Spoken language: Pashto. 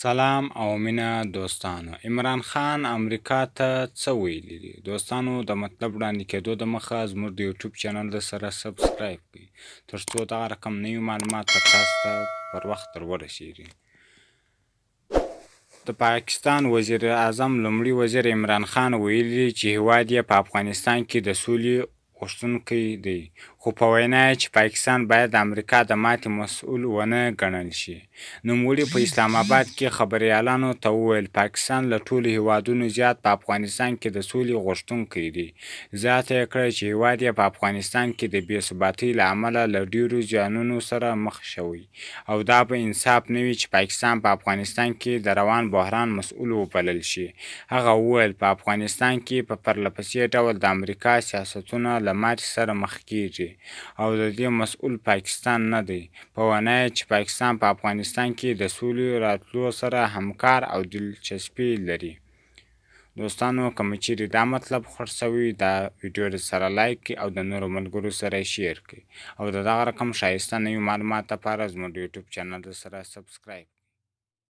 سلام او مینه دوستانو. عمران خان امریکا ته څه ویلي دي؟ دوستانو، د مطلب وړاندې کېدو د مخه زموږ د یوټیوب چینل د سره سبسکرایب کړئ تر څو دغه رقم نوي معلومات تاسو ته پر وخت ورسیږي. د پاکستان وزیر اعظم لومړي وزیر عمران خان ویلي چې هیواد یې په افغانستان کې د سولې غوښتونکی دی، خو په وینا یې چې پاکستان باید د امریکا د ماتې مسؤل ونه ګڼل شي. نوموړي په اسلام آباد کې خبریالانو ته وویل پاکستان له ټولو هیوادونو زیات په افغانستان کې د سولې غوښتونکی دی. زیاته یې کړه چې هیواد یې په افغانستان کې د بې ثباتۍ له امله له ډېرو زیانونو سره مخ شوی او دا به انصاف نه وي چې پاکستان په افغانستان کې د روان بحران مسؤل وبلل شي. هغه وویل په افغانستان کې په پرلهپسې ډول د امریکا سیاستونه له ماتې سره مخ کېږي او د دې مسؤل پاکستان نه دی. په وینا یې چې پاکستان په افغانستان کې د سولې راتلو سره همکار او دلچسپي لري. دوستانو، کوم چیرې دا مطلب خوښ شوی دا ویډیو سره لایک کړئ او د نورو ملګرو سره شیر کړئ او د دغه رقم ښایسته نوي معلومات لپاره زموږ د یوټیوب چینل سره سبسکرایب